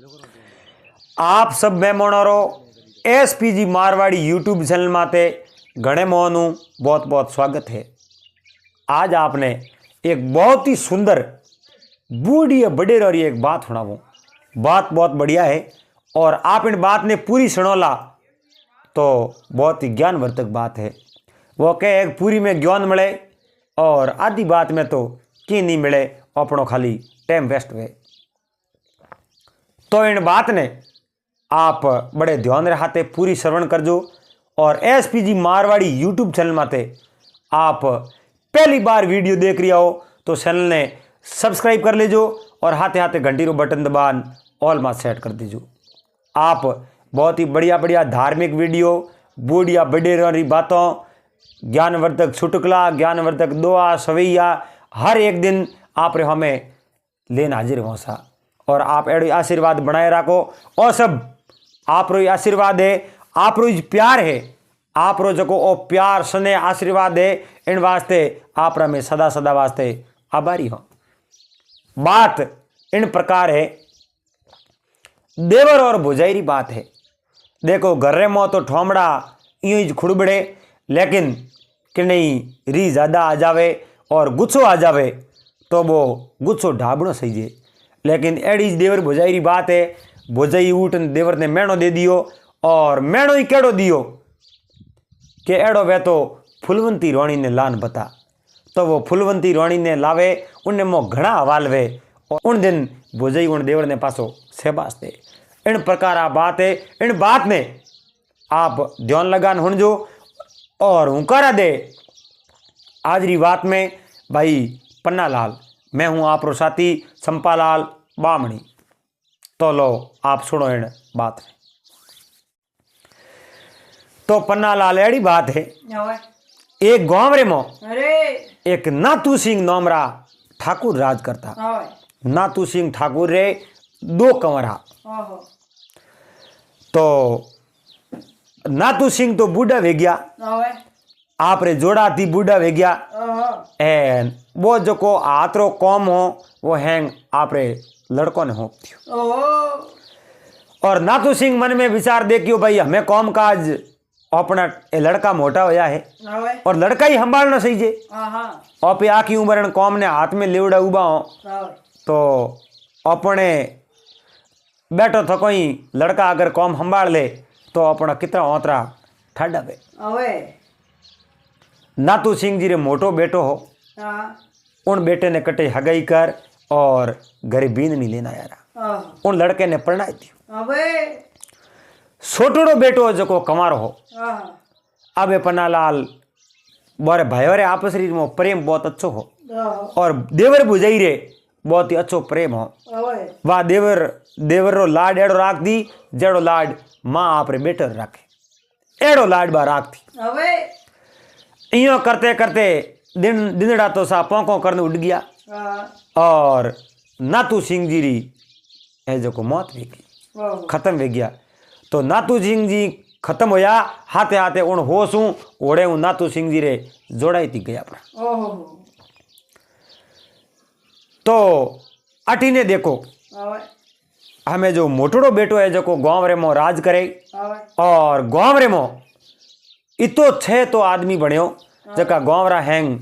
आप सब मेहमानों एसपीजी मारवाड़ी यूट्यूब चैनल माते घणे मोहनु बहुत बहुत स्वागत है। आज आपने एक बहुत ही सुंदर बूढ़ी बड़े और एक बात सुनाऊँ। बात बहुत बढ़िया है और आप इन बात ने पूरी सुनोला तो बहुत ही ज्ञानवर्धक बात है। वो कहे एक पूरी में ज्ञान मिले और आधी बात में तो की नहीं मिले, अपनों खाली टाइम वेस्ट हुए। तो इन बात ने आप बड़े ध्यान रहाते पूरी श्रवण करजो और एसपीजी मारवाड़ी यूट्यूब चैनल माते आप पहली बार वीडियो देख रही हो तो चैनल ने सब्सक्राइब कर लीजो और हाथे हाथे घंटी रो बटन दबान ऑल में सेट कर दीजो। आप बहुत ही बढ़िया बढ़िया धार्मिक वीडियो, बूढ़िया बड़े बातों, ज्ञानवर्धक चुटकुला, ज्ञानवर्धक दुआ सवैया हर एक दिन आप हमें लेना हाजिर हो सा और आप एडो आशीर्वाद बनाए रखो। और सब आप रो आशीर्वाद है, आप रो प्यार है, आप रो जको ओ प्यार स्नेह आशीर्वाद है, इन वास्ते आप में सदा सदा वास्ते आभारी हो। बात इन प्रकार है, देवर और भुजाई बात है। देखो घर्रे में तो ठोमड़ा यूं ही खुड़बड़े, लेकिन कि नहीं री ज़्यादा आ जावे और गुस्सो आ जावे तो वो गुस्सो ढाबनो सही है। लेकिन एड़ी देवर भुजाई बात है, भुजाई उठ देवर ने मेणो दे दियो और मेणो ही केड़ो दियो कि एड़ो वे तो फुलवंती रोणी ने लान बता। तो वो फुलवंती रोणी ने लावे, उनने मो घना हवाल वे और उन दिन भुजाई उन देवर ने पासो सेबास दे। इन प्रकार आ बात है, इन बात ने आप ध्यान लगान हुणजो और हुंकारा दे। आज री बात में भाई पन्नालाल, मैं हूँ आप रो साथी संपालाल बामणी। तो लो आप सुनो इन बात है। तो पन्नालाल एड़ी बात है, एक गांव रे मो एक नातू सिंह नोमरा ठाकुर राज करता। नातू सिंह ठाकुर रे दो कंवरा। तो नातू सिंह तो बूढ़ा वे गया, आप रे जोड़ा थी बूढ़ा वे गया एन वो जो को हाथ रो कॉम हो वो हैंग आप रे लड़कों ने हो। और नातू सिंह मन में विचार देखियो भाई हमें कॉम काज अपना ए लड़का मोटा होया है और लड़का ही संभालना सही जे। और पे आखी उम्र कॉम ने हाथ में लेवड़ा उबा हो तो अपने बैठो तो कोई लड़का अगर कॉम संभाल ले तो अपना कितना ओतरा ठाडा वे। नातू सिंह जी रे मोटो बेटो हो, उन बेटे ने कटे हगाई कर और घरे बीन नहीं लेना यार, उन लड़के ने परणाई दियो। छोटोड़ो बेटो जो कमारो हो, अब पन्नालाल बोरे भाई रे आपस में प्रेम बहुत अच्छो हो और देवर भुजाई रे बहुत ही अच्छो प्रेम हो। वाह देवर रो लाड एड़ो राख दी जेड़ो लाड माँ आप रे बेटर राखे, एड़ो लाड बा राख दी। इयो करते करते दिनड़ा तो सा पोंको करने उड़ गया और नातू सिंह जी री है जो को मौत वे गई, खत्म वे गया। तो नातू सिंह जी खत्म होया, हाथे हाथे उन होशू ओढ़े हूँ नातू सिंह जी रे जोड़ाई थी गया। तो अटी ने देखो हमें जो मोटड़ो बेटो है जो को गांव रे मो राज करे और गांव रे मो इतो छे तो आदमी बन्यो जका गांव रा हैंग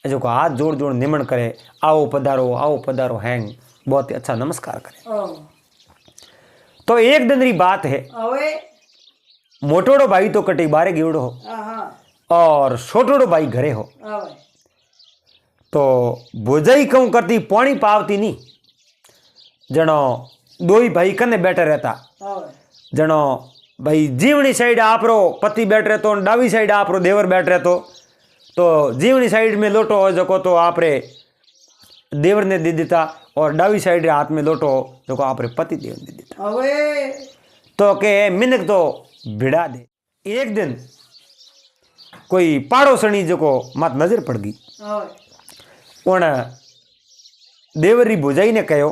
जो को हाथ जोड़ जोड़ निमन करे, आओ पधारो हैंग बहुत ही अच्छा नमस्कार करे। तो एक दिन री बात है, मोटोड़ो भाई तो कटी बारे गिवड़ो हो और छोटोड़ो भाई घरे हो। तो भुजाई कहूं करती पानी पावती नहीं, जनो दो ही भाई कने बैठे रहता। जनो भाई जीवनी साइड आपरो पति बैठ रहे तो डावी साइड आपरो देवर बैठ रहे तो जीवनी साइड में लोटो हो जको तो आप रे देवर ने दे देता और डावी साइड रे हाथ में लोटो जो को आप रे पति देव ने दे देता। तो के मिनक तो भिड़ा दे। एक दिन कोई पाड़ोसणी जो को मत नजर पड़ गई, उन देवरी भुजाई ने कहो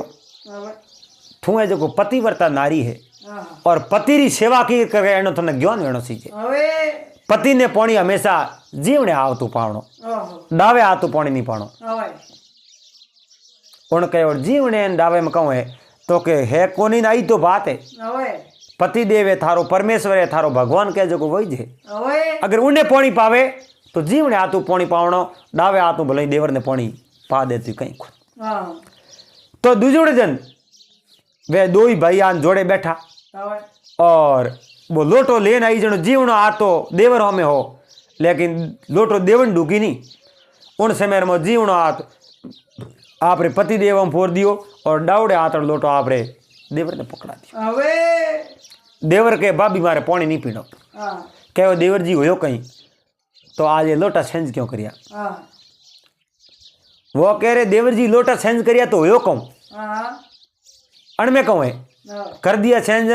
तू है जो को पतिव्रता नारी है और पति री सेवा की करे एनो तने ज्ञान वेणो सीजे। पति ने पानी हमेशा जीवने आवतु पावणो, डावे आवतु पानी नहीं पावणो। उन कहो जीवने डावे में कहूँ है तो के है कोनी आई तो बात है पति देव है थारो परमेश्वर है थारो भगवान कह जो वही है अगर उन्हें पानी पावे तो जीवने आतू पानी पावनो डावे आतू भले देवर ने पानी पा देती कहीं खुद तो दूजोड़े जन वे दो ही भाई आन जोड़े बैठा और वो लोटो लेन आई जनो जीवनो आतो देवर हो में हो लेकिन लोटो देवन डूकी नहीं उन समय में जीवनो आत आपरे पति देव में फोड़ दियो और डावड़े आतर लोटो आपरे देवर ने पकड़ा दियो देवर के बाबी मारे पानी नहीं पीनो कहो देवर जी हो कहीं तो आज ये लोटा चेंज क्यों करिया वो कह रहे देवर जी लोटा चेंज करिया तो हो कहूँ अण में कहूँ है कर दिया चेंज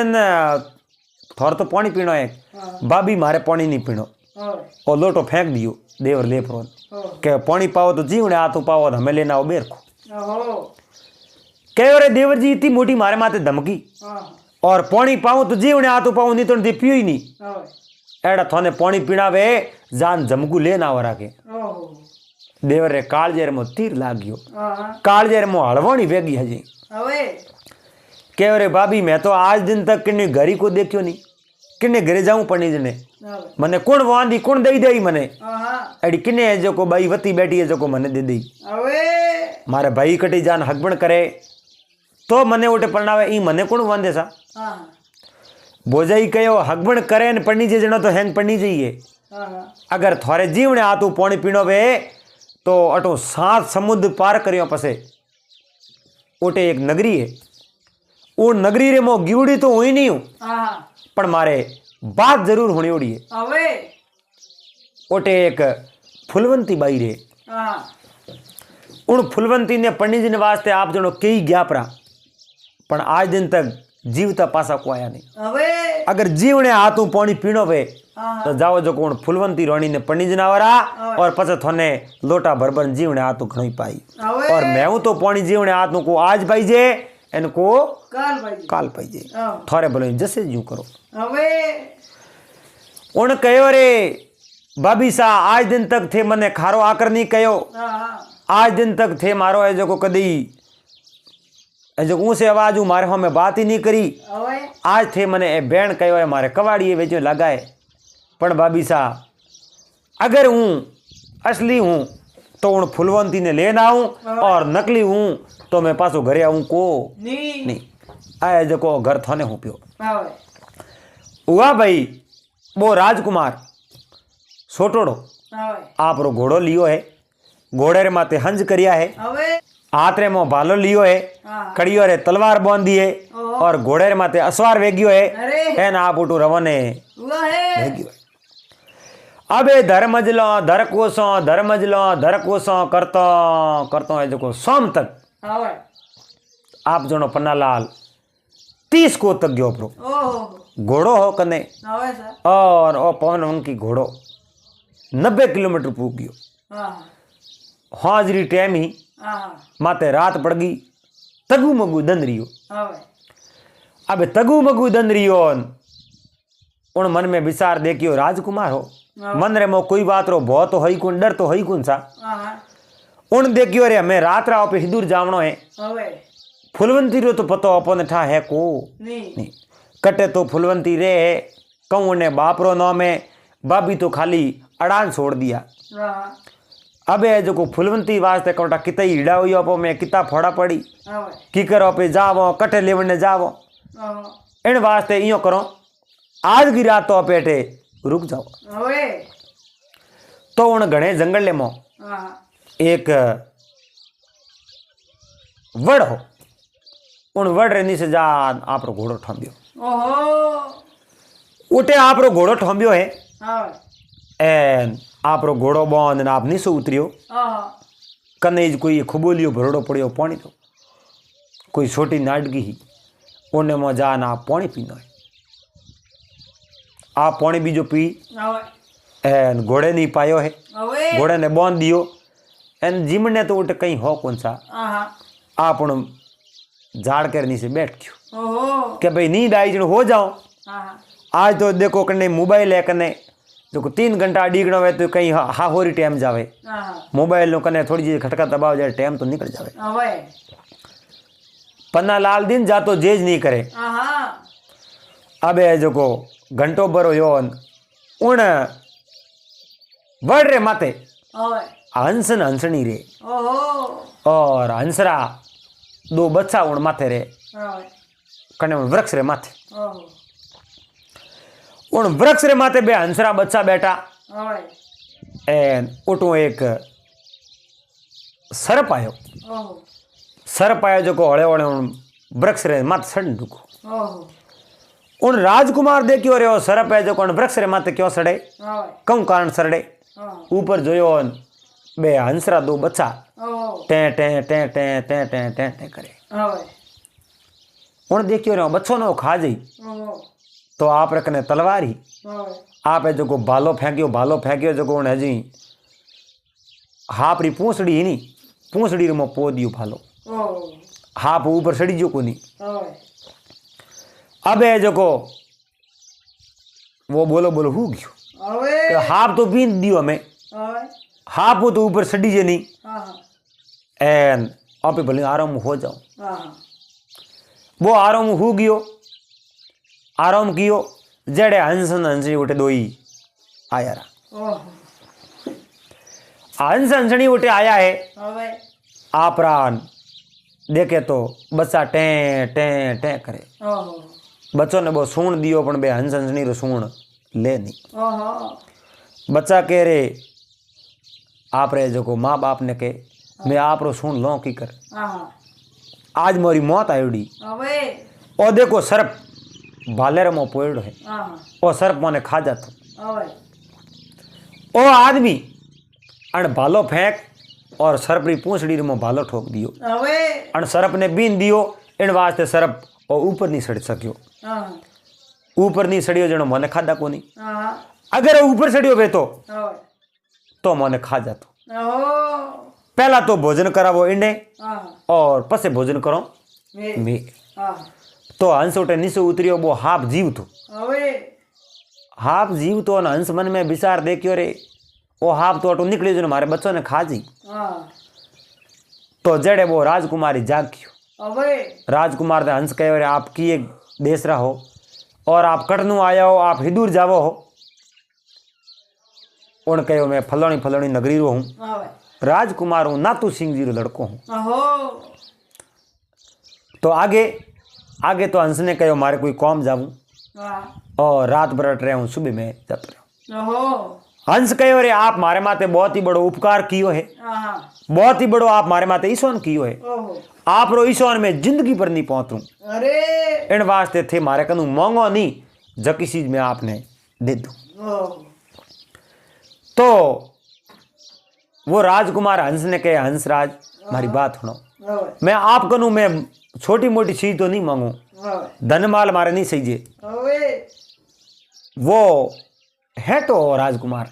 थोड़ा तो पानी पीनो है बाबी मारे पानी नहीं पीनो और लोटो फेंक दियो देवर ले प्रो के पानी पाओ तो जीवने आ तो पाओ हमें लेना हो बेर को कह रहे देवर जी इतनी मोटी मारे माथे धमकी और पानी पाऊं तो जीवने आ तो पाऊं नहीं तो पियो ही नहीं एड़ा थाने पानी पीणावे जान जमकू लेना वरा के देवर रे कालजेर में तीर लाग गयो कालजेर में हलवाणी वेगी हजी कह रे भाभी मैं तो आज दिन तक किन्ने घरी को देखियो नहीं किन्ने घरे जाऊं पनीज ने मने कौन वांदी कौन दई दई मने एडी किन्ने है जो को बाई वती बैठी है जो को मने दे दई मारे भाई कटी जान हकबण करे तो मने उठे परणावे ई मने कौन वांदे सा बोजाई कयो हकबण करे ने पढ़नी जे जणो तो हैंग पढ़नी चाहिए अगर थोड़े जीवने आतू पानी पीनो वे तो अटो 7 समुद्र पार करियो पसे उठे एक नगरी है वो नगरी रे मो गिवड़ी तो हुई नहीं हूं पर मारे बात जरूर होनी उड़ी है ओटे एक फुलवंती बाई रे उन फुलवंती ने पंडित जी ने वास्ते आप जनो कई ज्ञापरा पर आज दिन तक जीवता पासा को आया नहीं अगर जीवने हाथों पानी पीनो वे तो जाओ जो कौन फुलवंती रानी ने पंडित जी नावरा और पछे थोने लोटा भरभर जीवने हाथों घणी पाई और मैं हूं तो पानी जीवने हाथों को आज पाई जे इनको काल पाई जे थोड़े बोलो जैसे यूं करो उन कहो रे भाभी सा आज दिन तक थे मने खारो आकर नहीं कहो आज दिन तक थे मारो है जो को कदी जो ऊंचे आवाज मारे हमें बात ही नहीं करी आज थे मने ए बैन कहो है मारे कवाड़ी वेचो लगाए पण भाभी सा अगर हूँ असली हूँ तो उन फुलवंती ने लेना आऊं और नकली हूँ तो मैं पासो घरे आऊं को नहीं आए जो को घर थाने हूँ पियो हुआ भाई वो राजकुमार छोटोड़ो आप रो घोड़ो लियो है घोड़े रे माथे हंज करिया है हाथ रे मो भालो लियो है कड़ियो रे तलवार बांधी है और घोड़े रे माथे असवार वेगियो है एन आप उठू रवने वेगियो है अबे धरकोसो करतो है जो सोम तक आप जनो पन्नालाल 30 को तक गयो प्रो घोड़ो हो कने और ओ पवन वंकी घोड़ो 90 किलोमीटर पूग गयो हाजरी टाइम ही माते रात पड़ गई तगू मगू दंदरियो अब तगू मगू दंदरियो उन मन में विचार देखियो राजकुमार हो मन रे मो कोई बात रो बहुत तो हई कौन डर तो हई कौन सा उन देखियो रे हमें रात राव पे हिदूर जावनो है फुलवंती रो तो पतो अपन ठा है को नहीं कटे तो फुलवंती रे है कहूँ ने बाप रो नाम है बाबी तो खाली अड़ान छोड़ दिया अबे जो को फुलवंती वास्ते कोटा किता हिड़ा हुई अपो में किता फोड़ा पड़ी की करो पे जावो कटे लेवने जावो इन वास्ते इयो करो आज की रात तो पेटे रुक जाओ तो उन घणे जंगल ले मो एक वड़ हो उन वड़ रे नीचे जा आप रो घोड़ो ठंबियो उठे आप रो घोड़ो ठंबियो है एन आप रो घोड़ो बंद ने आप नीचे उतरियो कनेज कोई खुबोलियो भरोड़ो पड़ियो पानी तो कोई छोटी नाडगी ही ओने में जा ना पानी पीना है आप पानी बीजो पी एन घोड़े नहीं पायो है घोड़े ने बांध दियो एन जिमने तो उठ कहीं हो कौन सा आप झाड़ कर नीचे बैठ गयो के भाई नींद आई हो जाओ आज तो देखो कने मोबाइल है कने जो 3 घंटा डीगणो है तो कहीं हा होरी टाइम जावे मोबाइल नो कने थोड़ी जी खटका दबाव जाए टाइम तो निकल जावे पन्नालाल दिन जातो जेज नहीं करे। अबे जो को घंटो भरो योन उन वर्ड रे माते हंसन हंसनी रे और हंसरा दो बच्चा उन माथे रे कने उन वृक्ष रे माथे उन वृक्ष रे माथे बे हंसरा बच्चा बैठा एन उठो एक सर्प आयो जो को हळे हळे उन वृक्ष रे माथे सड़ ढुको उन राजकुमार देखियो रे सर्प है जो को वृक्ष रे माथे क्यों सड़े कौन कारण सड़े ऊपर जोयो बे हंसरा दो बच्चा टे टे टे टे टे टे टे टे करे उन देखियो रे बच्चों ने खा जाई तो आप रखने तलवारी आप जो को भालो फेंकियो जो को हजी हापरी पूंछड़ी नहीं पूंछड़ी में पो दियो भालो हाप ऊपर सड़ी जो को नहीं अब है जो को वो बोलो हु गयो हाप तो बीन दियो हमें हाप वो तो ऊपर सड़ी जे नहीं एन आप भले आराम हो जाओ वो आराम हो गयो आराम कियो जड़े हंसन हंसनी उठे दोई आया रहा हंस हंसनी उठे आया है आप रान देखे तो बच्चा टे टे टे करे बच्चों ने वो सूण दियो पण बे हंस हंसनी रो सूण ले नहीं बच्चा कह रे आप रे जो को माँ बाप ने के मैं आप रो सूण लो की कर आज मोरी मौत आयोडी और देखो सर्प भालेर मो पोयड़ो है ओ सर्प मोने खा जातो ओ आदमी अण भालो फेंक और सर्प री पूंछड़ी में भालो ठोक दियो अण सर्प ने बीन दियो इन वास्ते सर्प ओ ऊपर नहीं सड़ सक्यो ऊपर नहीं सड़ियो जणो मोने खादा कोनी अगर ऊपर सड़ियो बे तो मोने खा जातो पहला तो भोजन करावो इन्ने और पसे भोजन करो मैं तो हंस उठे नीचे उतरियो वो हाफ जीव तो हंस मन में विचार देखियो रे वो हाफ तो अटो निकलियो जो मारे बच्चों ने खा जी तो जड़े वो राजकुमारी जागियो राजकुमार ने हंस कहो रे आप किए देश रहा हो और आप कटनू आया हो आप हिदूर जावो हो उन कहो मैं फलोनी फलोनी नगरी रो हूँ राजकुमार हूँ नातू सिंह जी रो लड़को हूँ तो आगे तो हंस ने कहो मारे कोई कौम जाऊं और रात भर रहे हूं सुबह में जाते रहो हंस कहो रे आप मारे माते बहुत ही बड़ो उपकार कियो है बहुत ही बड़ो आप मारे माते ईसोन कियो है आप रो ईसोन में जिंदगी पर नहीं पहुंचूं इन वास्ते थे मारे कनु मांगो नहीं जकी चीज में आपने दे दूं तो वो राजकुमार हंस ने कहे हंस राज हमारी बात सुनो मैं आप कनु मैं छोटी मोटी चीज तो नहीं मांगू धन माल मारे नहीं सही वो हेटो राजकुमार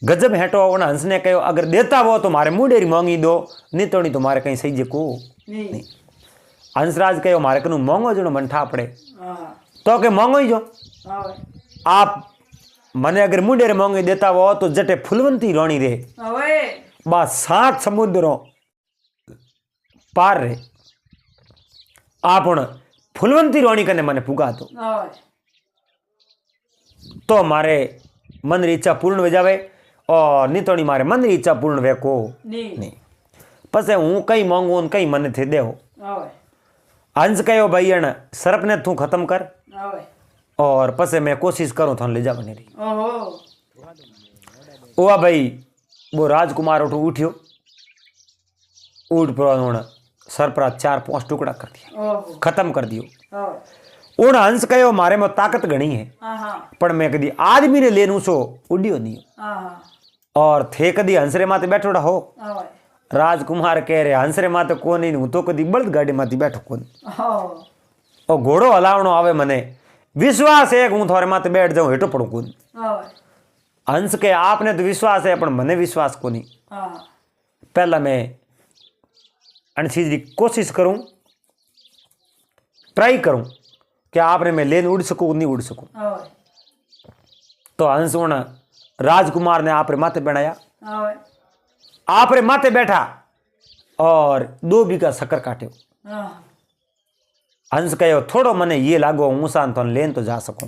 गजब हेटो उन हंस ने कहो अगर देता वो तो मारे मुंडेरी मांगी दो नहीं तो मारे कहीं सही को नहीं हंसराज कहो मारे कनु मांगो जो मन ठा पड़े तो के मांगो ही जो आप मने अगर मुंडेरी मांगी देता वो तो जटे फुलवंती रोणी रे बस 7 समुद्रों पार रे आप फुलवंती रोणी कने मने पुगा तो मारे मन री इच्छा पूर्ण हो जावे और नहीं तो मारे मन री इच्छा पूर्ण वे को नहीं पसे हूँ कई मांगू कई मन थे दे हंस कहो भाई अण सर्प ने तू खत्म कर और पसे मैं कोशिश करूँ थाने ले जा बने रही ओ भाई वो राजकुमार उठ्यो उठ पर सरपरा 4-5 टुकड़ा कर दिया खत्म कर दियो उन हंस कहो मारे में ताकत घनी है पर मैं कदी आदमी ने लेनू सो उड्यो नहीं और थे कदी हंसरे माते बैठोड़ा हो राजकुमार कह रहे हंसरे माते को नहीं हूं तो कदी बल्द गाड़ी माती बैठो कोन और घोड़ो हलावणो आवे मने विश्वास है हूं थारे माते बैठ जाऊं हेठो पड़ू कोन हंस के आपने तो विश्वास है पर मने विश्वास को नहीं पहला मैं अन चीज की कोशिश करूं ट्राई करूं कि आपने मैं लेन उड़ सकूं नहीं उड़ सकूं तो हंस उन राजकुमार ने आपरे माथे बनाया आपरे माथे बैठा और 2 बीघा शक्कर काट्यो हंस कहो थोड़ो मने ये लागो हूँ सान तो लेन तो जा सकूं।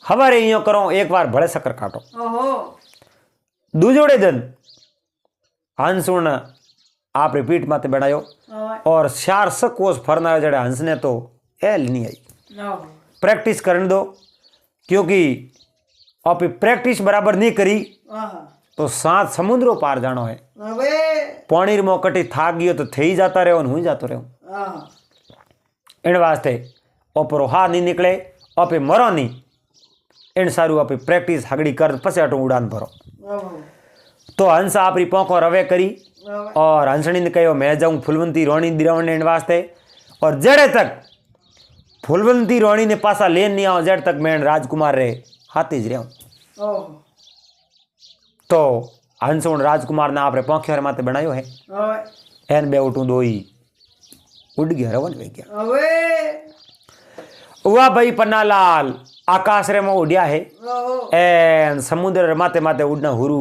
हवारे यो करो एक बार भले शक्कर काटो। दूजोड़े दिन हंस उन आप रिपीट माते बनायो और 400 कोस फरना जड़े हंस ने तो एल नहीं आई। प्रैक्टिस करने दो, क्योंकि आप प्रैक्टिस बराबर नहीं करी तो 7 समुद्रों पार जानो है। पानी में कटी थाक गयो तो थे ही जाता रहो हुई जातो रहो। इन वास्ते ओपरो हा नहीं निकले आपे मरो नहीं। इन सारू आपे प्रैक्टिस हगड़ी कर पसे अटो उड़ान भरो। तो हंस आपरी पोंको रवे करी और हंसनी ने कहो मैं जाऊं फुलवंती रोणी दिरावण इन वास्ते, और जड़े तक फुलवंती रोणी ने पासा लेन नहीं आओ जड़ तक मैं राजकुमार रे हाथी ज रहूं। तो हंस उन राजकुमार ने आपरे पोंखियों माते बनायो है। एन बे उठूं दोई उड़ गया रवन वे गया। हुआ भाई पन्नालाल आकाश रे में उड़िया है एन समुद्र माते माते उड़ना हुरू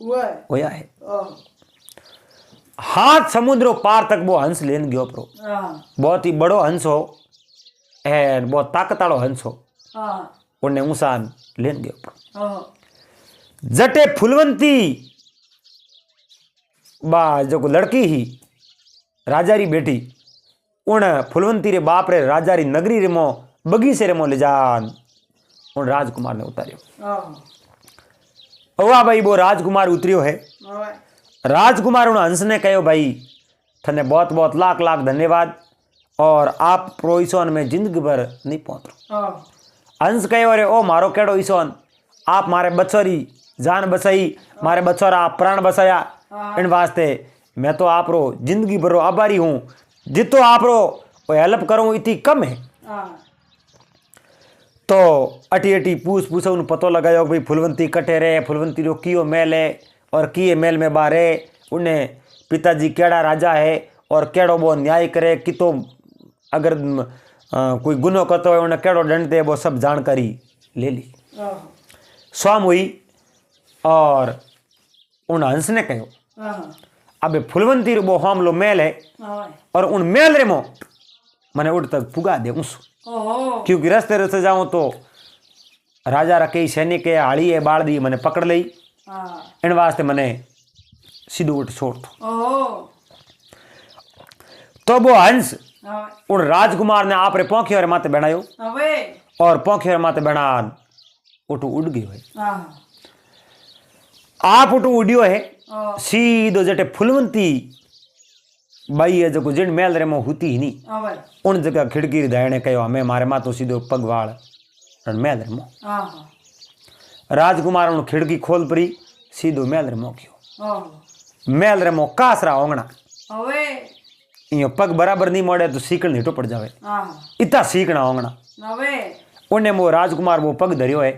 होया है। हाथ समुद्रों पार तक वो हंस लेन गयो प्रो। बहुत ही बड़ो हंस हो एन बहुत ताकत वालो हंस हो। उन्हें उसान लेन गयो प्रो। जटे फुलवंती बा जो लड़की ही राजारी बेटी उन फुलवंती रे बाप रे राजारी नगरी रे मो बगीचे रे मो ले जान उन राजकुमार ने उतारियो। हुआ भाई वो राजकुमार उतरियो है। राजकुमार उन हंस ने कहो भाई थने बहुत बहुत लाख लाख धन्यवाद और आप प्रो ईसोन में जिंदगी भर नहीं पहुंचो। हंस कहो अरे ओ मारो केड़ो ईसोन आप मारे बच्चोरी जान बसाई मारे बच्चोरा आप प्राण बसाया इन वास्ते मैं तो आप रो जिंदगी भरो आभारी हूँ। जितो आप रो हेल्प करूँ इतनी कम है। तो अटी अटी पूछ उन पतो लगायो भाई फुलवंती कटे रे फुलवंती रो कियो मेल है और किए मेल में बारे उन्हें पिताजी केड़ा राजा है और केड़ो वो न्याय करे कि तो अगर कोई गुनो करतो है उन्हें केड़ो दंड दे वो सब जानकारी ले ली। स्वाम हुई और उन हंस ने कहो अबे फुलवंती रो वो हमलो मेल है और उन मेल रे मो मने उड़ तक पुगा दे उस, क्योंकि रस्ते रस्ते जाऊं तो राजा रा कई सैनिक है हाड़ी है बाड़ दी मने पकड़ लई इन वास्ते मने सीधो उठ छोड़ दो। तो वो हंस उन राजकुमार ने आप रे पोंखियों रे माते बनायो और पोंखियों रे माते बनान उठू उड़ गयो है। आप उठू उड़ियो है सीधो जटे फुलवंती बाई है जो जिन मेल रे मो हुती ही नहीं उन जगह खिड़की दायने कहो हमें मारे मा तो सीधो पगवाड़ मेल रे मो। राजकुमार उन खिड़की खोल परी सीधो मेल रे मो क्यों मेल रे मो कासरा ओंगना इयो पग बराबर नहीं मोड़े तो सीकल नीटो पड़ जावे इतना सीकना ओंगना उन्हें वो राजकुमार वो पग धरियो है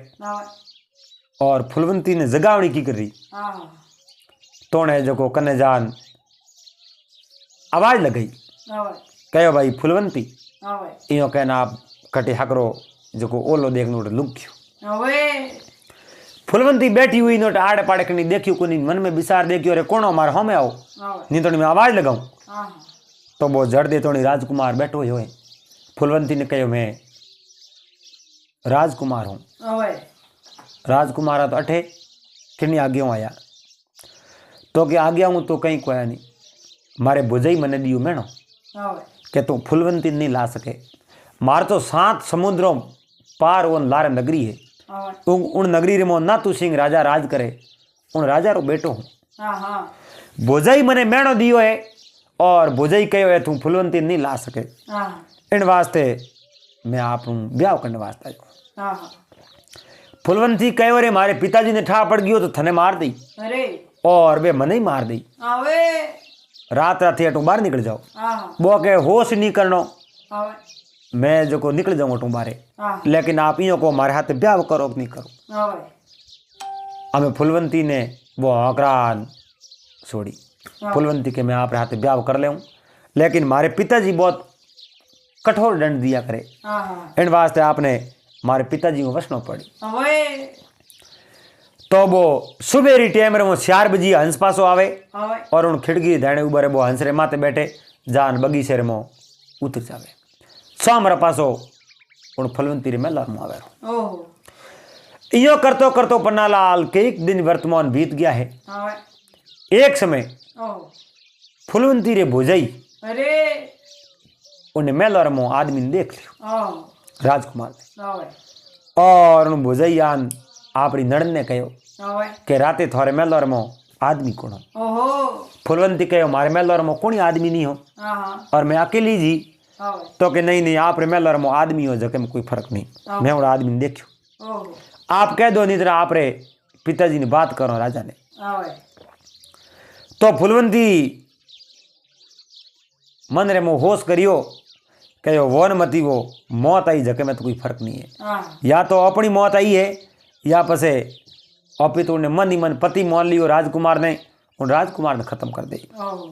और फुलवंती ने जगावनी की कर रही तो ने जो कने जान आवाज लगाई कहो भाई फुलवंती इयो कहना आप कटे हकरो जो ओलो देखनो लुक्यो। फुलवंती बैठी हुई नोट आड़े पाड़े कनी देखियो कोनी मन में विचार देखियो रे कोणो मार हमें आओ नहीं तो मैं आवाज लगाऊं तो वो जड़ दे तो राजकुमार बैठो हो। फुलवंती ने कहो मैं राजकुमार हूँ। राजकुमार तो अठे किन्नी आगे आया तो कि आगे हूँ तो कहीं कोया नहीं मारे बुझई मने दियो मेणो के तू फुलवंती नहीं ला सके मार तो 7 समुद्रों पार उन लारे नगरी है उन नगरी रे मो ना तू सिंह राजा राज करे उन राजा रो बेटो हूँ। बुझई मने मेणो दियो है और बुझई कहो है तू फुलवंती नहीं ला सके इन वास्ते मैं आप ब्याह करने वास्ते आयो। फुलवंती कहो रे मारे पिताजी ने ठा पड़ गयो तो थने मार दी और वे मने ही मार दी। रात रात अटू बाहर निकल जाओ वो के होश नहीं करनो मैं जो निकल जाऊँ अटू बाहर लेकिन आप इो को हमारे हाथ ब्याह करो नहीं करो। हमें फुलवंती ने वो आक्रान छोड़ी फुलवंती के मैं आप हाथ ब्याह कर ले लेकिन मारे पिताजी बहुत कठोर दंड दिया करे इन वास्ते आपने मारे पिताजी को वसनो पड़ी। तो वो सुबेरी टाइम रे वो 4 बजे हंस पासो आवे और उन खिड़की धाणे उबरे वो हंस रे माते बैठे जान बगीचे रे मो उतर जावे। सामरा पासो उन फलवंती रे मेला में आवे ओहो इयो करतो करतो पन्नालाल के एक दिन वर्तमान बीत गया है। एक समय ओहो फुलवंती रे भोजाई अरे उन्हें मेला में आदमी ने देख लियो ओहो राजकुमार ने ओए और उन भोजैयान आपरी नड़न ने कहो ओए कि राते थारे मेलर में आदमी कौन हो। ओहो फुलवंती कहो मारे मेलर में कोई आदमी नहीं हो हाँ और मैं अकेली जी। ओए तो कि नहीं नहीं आप रे मेलर में आदमी हो जके में कोई फर्क नहीं मैं और आदमी ने देखो ओहो आप कह दो नहीं तरह आप रे पिताजी ने बात करो राजा ने। ओए तो फुलवंती मन रे मो होश करियो कहो वो न मती वो मौत आई जके में तो कोई फर्क नहीं है। हाँ या तो अपनी मौत आई है या पसे अपित उन्हें मन ही मन पति मान लियो राजकुमार ने उन राजकुमार ने खत्म कर दी। ओहो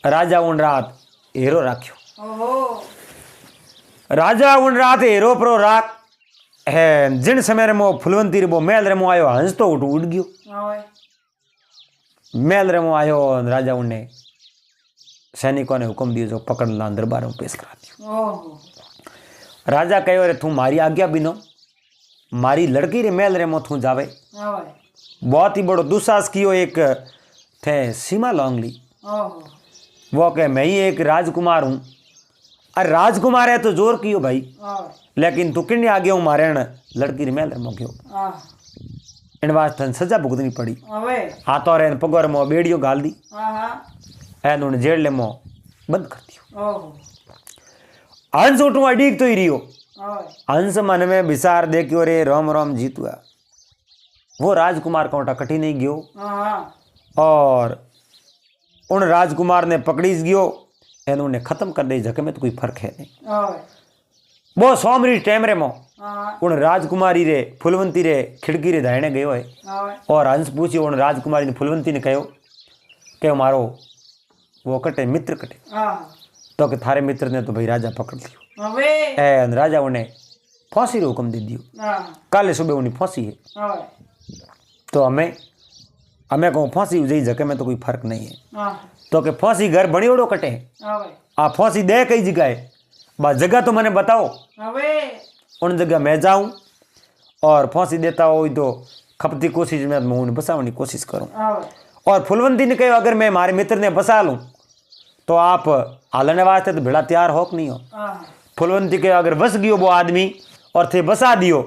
राजा उन रात हेरो राख्यो ओहो राजा उन रात हेरो प्रो राख है जिन समय रे मो फुलवंती रे वो मेल रे मो आयो हंस तो उड़ गयो ओए मेल रे मो आयो राजा उन्हें सैनिकों ने हुक्म दियो जो पकड़ ला दरबार में पेश करा दियो। ओहो राजा कहो रे तू मारी आज्ञा बिनो मारी लड़की रे मेल रे मो तू जावे। ओए बहुत ही बड़ो दुस्साहस कियो एक थे सीमा लोंगली ओहो वो कहे मैं ही एक राजकुमार हूँ अरे राजकुमार है तो जोर कियो भाई ओए लेकिन तू किन्ने आ गया हूँ मारे लड़की रे मेल रे मो गयो हाँ इन वास्ते सजा भुगतनी पड़ी। ओए हाथों रे पगोर मो बेड़ियो गाल दी हाँ हाँ एन उन्हें जेल ले मो बंद कर दियो। ओहो हंस उठू अडीक तो ही रियो ओए हंस मन में विचार देखियो रे रोम रोम जीतुआ वो राजकुमार कोटा कठी नहीं गयो हाँ और उन राजकुमार ने पकड़ी गयो एन उन्हें खत्म कर दे जके में तो कोई फर्क है नहीं। ओए वो सोमरी टाइम रे मो हाँ उन राजकुमारी रे फुलवंती रे खिड़की रे दाहिने गयो है ओए और हंस पूछियो उन राजकुमारी ने फुलवंती ने कहो कि मारो वो कटे मित्र कटे हाँ तो कि थारे मित्र ने तो भाई राजा पकड़ लियो ओए एन राजा उन्हें फांसी रो हुक्म दे दियो हाँ कल सुबह उन्हें फांसी है ओए तो हमें हमें कहूँ फांसी हो जाई जगह में तो कोई फर्क नहीं है। हाँ तो कि फांसी घर बड़ी ओड़ो कटे है ओए आप फांसी दे कई जगह है बस जगह तो मैंने बताओ ओए उन जगह मैं जाऊं और फांसी देता हो तो खपती कोशिश में मैं उन्हें बसाने की कोशिश करूं। ओए और फुलवंती ने कहो अगर मैं हमारे मित्र ने बसा लूं तो आप हालने वास्ते तो भिड़ा तैयार हो कि नहीं हो। हाँ फुलवंती के अगर बस गयो वो आदमी और थे बसा दियो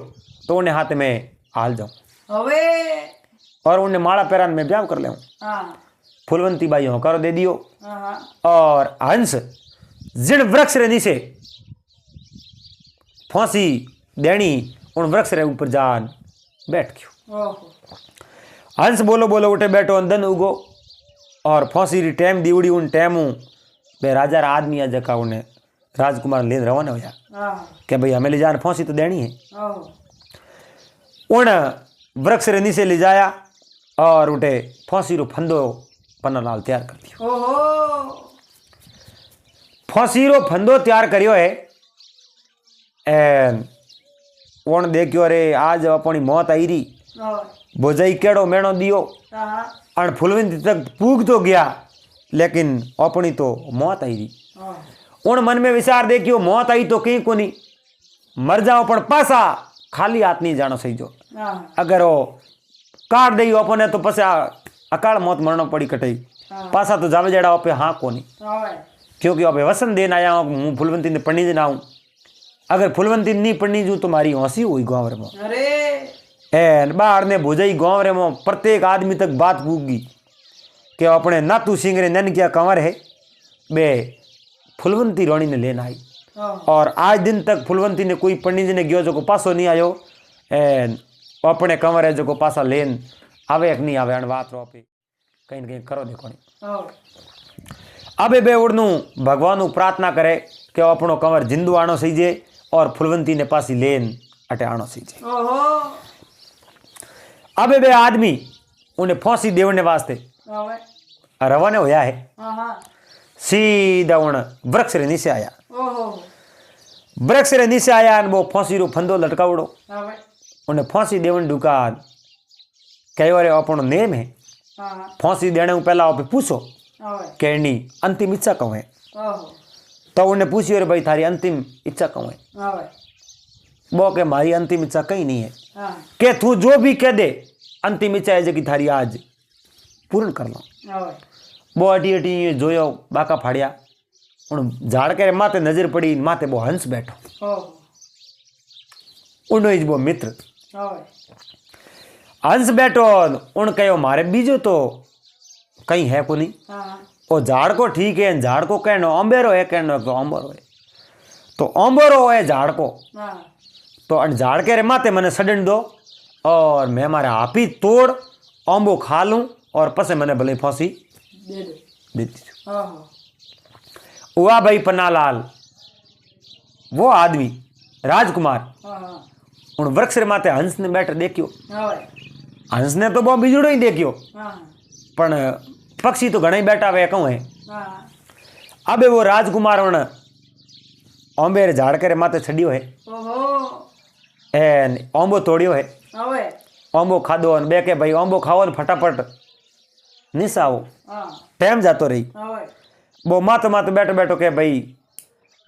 तो उन्हें हाथ में हाल जाऊं ओए और उन्हें माड़ा पैरान में ब्याह कर ले। हाँ फुलवंती बाई होकर दे दियो हाँ और हंस जिन वृक्ष रे नीचे फांसी देनी उन वृक्ष रे ऊपर जान बैठ गयो। ओहो हंस बोलो बोलो उठे बैठो अंदन उगो और फांसी री टाइम दीवड़ी उन टाइम बे राजा रा आदमी आ जका उन्हें राजकुमार ले रवाना होया हाँ कि भाई हमें ले जान फांसी तो देनी है। ओहो उन वृक्ष रे नीचे ले जाया और उठे फांसी रो फंदो पन्नालाल तैयार कर दियो। ओहो फांसी रो फंदो तैयार करियो है एन उन देखियो अरे आज अपनी मौत आई री ओए भोजाई केड़ो मेणो दियो हाँ अण फुलवंती तक पूग तो गया लेकिन अपनी तो मौत आई री। ओह उन मन में विचार देखियो मौत आई तो कहीं को नहीं मर जाओ पण पासा खाली हाथ नहीं जानो सही जो हाँ अगर वो काट दई अपने तो पसे अकाल मौत मरना पड़ी कटई हाँ पासा तो जावे जड़ा पे हाँ को नहीं ओए क्योंकि अब वसन देन आया हूँ हूँ फुलवंती ने पढ़नी देना हूँ अगर फुलवंती नहीं पढ़नी जू तो मारी हंसी हुई गाँव रे में अरे एन बाहर ने भुजाई गाँव रे में प्रत्येक आदमी तक बात पूगी कि अपने नातू सिंह रे नन क्या कंवर है बे फुलवंती रोणी ने लेना आई ओह और आज दिन तक फुलवंती ने कोई पंडित जी ने गयो जो पासो नहीं आयो एन अपने कंवर है जो पासा लेन आवे एक नहीं आवे अण बात रो पे कहीं न कहीं करो देखो नहीं ओह अबे बे उड़नू भगवान प्रार्थना करे कि अपनो कंवर जिंदू आनो सीजे और फुलवंती ने पासी लेन अटे आनो सीजे। ओहो अबे बे आदमी उन्हें फांसी देवने वास्ते ओए रवाना होया है हाँ सीधा उन वृक्ष रे नीचे आया ओहो वृक्ष रे नीचे आया वो फांसी रो फंदो लटकावड़ो ओए उन्हें फांसी देवन दुकान कहो रे अपनो नेम है हाँ फांसी देने पहला आप पूछो ओए कि एनी अंतिम इच्छा कहूँ है ओहो तो उन्हें पूछियो रे भाई थारी अंतिम इच्छा कहूँ है? आवे वो के मारी अंतिम इच्छा कहीं नहीं है हाँ के तू जो भी कह दे अंतिम इच्छा है जो कि थारी आज पूर्ण कर लो। आवे वो अटी अटी जोयो बाका फाड़िया उन झाड़ के माथे नजर पड़ी माथे वो हंस बैठो ओ उनो इज वो मित्र आवे हंस बैठो उन कहो मारे बीजो तो कहीं है को नहीं हाँ वो झाड़ को ठीक है झाड़ को कहनो अंबेरो है कहनो तो अंबेरो है तो अंबेरो है झाड़ को हाँ तो अन झाड़ के रे माथे मैंने सडन दो और मैं मारे आपी तोड़ अंबो खा लूं और पसे मैंने भले फांसी दे दो दे दी हाँ हुआ भाई पन्नालाल वो आदमी राजकुमार हाँ उन वृक्ष रे माथे हंस ने बैठ देखियो आवे हंस ने तो बहुत बीजड़ो ही देखियो हाँ पण पक्षी तो घणा ही बैठा हुए कहूँ है हाँ अबे वो राजकुमार उन अंबे रे झाड़ के रे माथे छड़ियो है ओहो एन अंबो तोड़ियो है आवे अंबो खादो और बे के भाई अंबो खाओ ने फटाफट निसाओ हाँ टाइम जातो रही आवे वो मातो मातो बैठो बैठो के भाई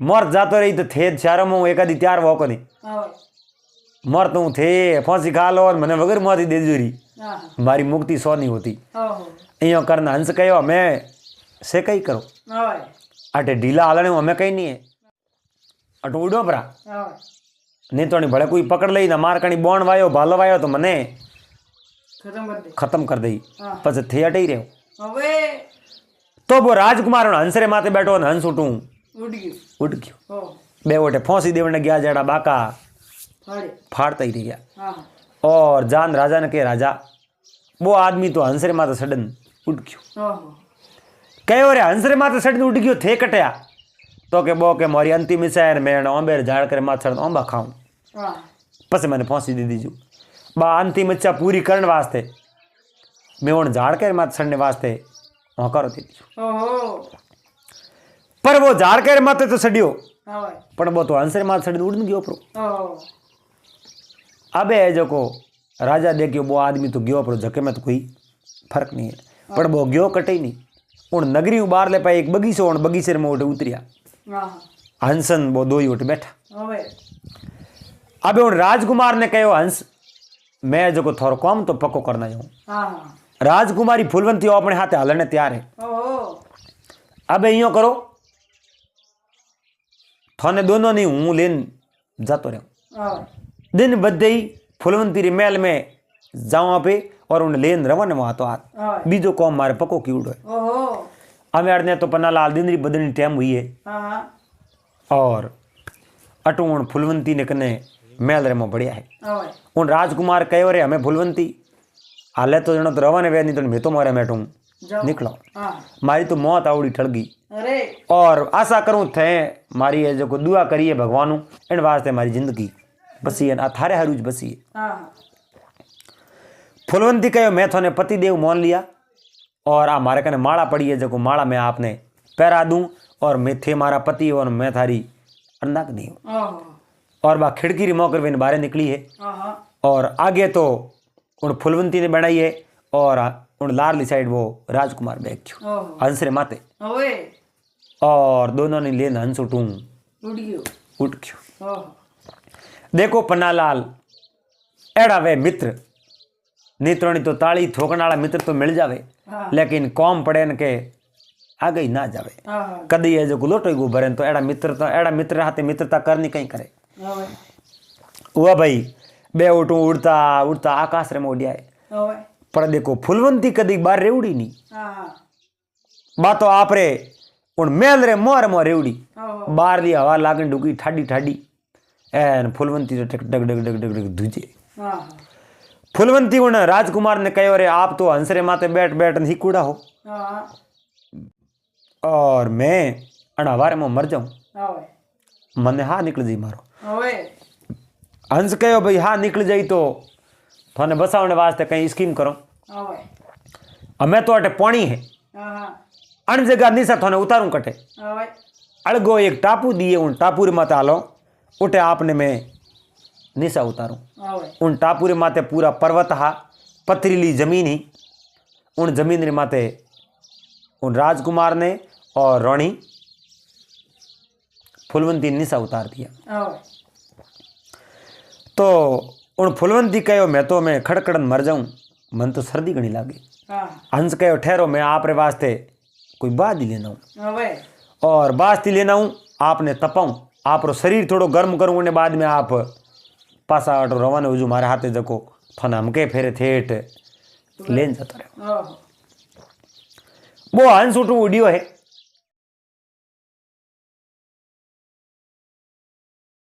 मर जातो रही तो थे चारों में एक आदि तैयार वो को नहीं आवे मर तू थे फांसी खा लो और मैंने वगर मारी दे दूरी हाँ मारी मुक्ति सौ नहीं होती ओहो इं करना हंस कहो मैं से कई करो आवे अटे ढीला हालने हमें कहीं नहीं है अटो उड़ो परा आवे नहीं तो नहीं भले कोई पकड़ लई ना मार कणी बोण वायो भालो वायो तो मने खत्म कर दे खत्म कर दई हाँ। पछ थे अटे ही रहो अवे तो वो राजकुमार हंस रे माथे बैठो ने हंस उठूं उड़ गयो उठ गयो ओ बे ओटे फांसी देवने गया जड़ा बाका फाड़े फाड़ता ही रह गया हाँ और जान राजा ने के राजा वो आदमी तो हंस रे माथे सडन उठ गयो ओहो कहो रे हंस रे माथे सडन उठ गयो थे कटया तो के बो के मारी अंतिम इच्छा है मैं अंबेर झाड़ कर माथे अंबा खाऊं हाँ पछ मैंने फांसी दे दीजू बा अंतिम इच्छा पूरी करने वास्ते मैं उन झाड़ के माथे सड़ने वास्ते वहाँ करो दे दीजू ओहो पर वो झाड़ के माथे तो सड़ियो आवे पर वो तो हंस रे माथे सड़न उड़न गयो परो ओहो अबे जो को राजा देखियो वो आदमी तो गयो परो झके में तो कोई फर्क नहीं है पर वो गयो कटे ही नहीं उन नगरी बाहर ले पाए एक बगीचो उन बगीचे में उठे उतरिया हाँ हंसन वो दो ही उठ बैठा आवे अबे उन राजकुमार ने कहो हंस मैं जो को थोड़ो काम तो पक्को करना जाऊं हाँ राजकुमारी फूलवंती अपने हाथे हालने तैयार है ओहो अबे यो करो थाने दोनों नहीं हूं लेन जातो रहो आवे दिन बदे ही फूलवंती रे महल में जाऊं पे और उन लेन रवन वहां तो हाथ आवे बीजो कौम मारे पक्को की उड़ो है ओहो हमें अड़ने तो पन्ना लाल दिन री बदनी टाइम हुई है हाँ और अटूण फूलवंती ने कने महल रे में बढ़िया है आवे उन राजकुमार कहो रे हमें फूलवंती हाले तो जनो तो रवाने वे नहीं तो मैं तो मारे बैठूं जाओ निकलो हाँ मारी तो मौत आवड़ी ठड़ गई अरे और आशा करूं थे मारी है जो को दुआ करिए भगवानू इन वास्ते मारी जिंदगी बसी है थारे हरूज बसी है हाँ फुलवंती कहो मैं थोने पति देव मान लिया और आ मारे कने माला पड़ी है जो माला मैं आपने पहरा दूं और मैं थे मारा पति और मैं थारी अंदाक नहीं हूँ ओहो और बा खिड़की री मौकर वे बाहर निकली है हाँ और आगे तो उन फुलवंती ने बनाई है और उन लारली साइड वो राजकुमार बैठ गयो ओहो हंस रे माते ओए और दोनों ने लेन हंस उठूं उड़ गयो उठ गयो ओहो देखो पन्नालाल एड़ा वे मित्र नित्रोणी तो ताली ठोकने वाला मित्र तो मिल जावे हाँ लेकिन कौम पड़े न के आगे ही ना जावे हाँ कदी है जो गुलोटो ही भरे तो एड़ा मित्र हाथे मित्रता करनी कहीं करे आवे हुआ भाई बे उठूं उड़ता उड़ता आकाश रे में उड़िया है ओए पर देखो फुलवंती कदी बार रेवड़ी नहीं हाँ बातो आप रे उन मेल रे मोर मोर रेवड़ी ओहो बाहर दी हवा लागन डुकी ठाडी ठाडी एन फुलवंती तो डग डग डग डग डग डग धुजे हाँ फुलवंती उन राजकुमार ने कहो रे आप तो हंसरे माथे बैठ बैठ ही कूड़ा हो हाँ और मैं अनावारे में मर जाऊं आवे मने हाँ निकल जाई मारो ओए हंस कहो भाई हाँ निकल जाई तो थाने बसावने वास्ते कहीं स्कीम करो आवे हमें तो अटे पानी है हाँ अन जगह निशा थाने उतारूं कटे आवे अड़गो एक टापू दिए उन टापू रे माथे आलो उठे आपने मैं निशा उतारूं आवे उन टापू रे माथे पूरा पर्वत हा पथरीली जमीन ही उन जमीन रे माथे उन राजकुमार ने और रानी फुलवंती निशा उतार दिया। आवे तो उन फुलवंती कहो मैं खड़खड़न मर जाऊं, मन तो सर्दी घनी लागी। हाँ हंस कहो ठहरो, मैं आप रे वास्ते कोई बात ही लेना हूँ, आवे और बास्ती लेना हूँ आपने तपाऊं, आप रो शरीर थोड़ो गर्म करूँ, ने बाद में आप पासा आटो रवाना हो जो मारे हाथे जको थाना हमके फेरे थेट लेन जाता रहे। आहो वो हंस उठू उड़ियो है।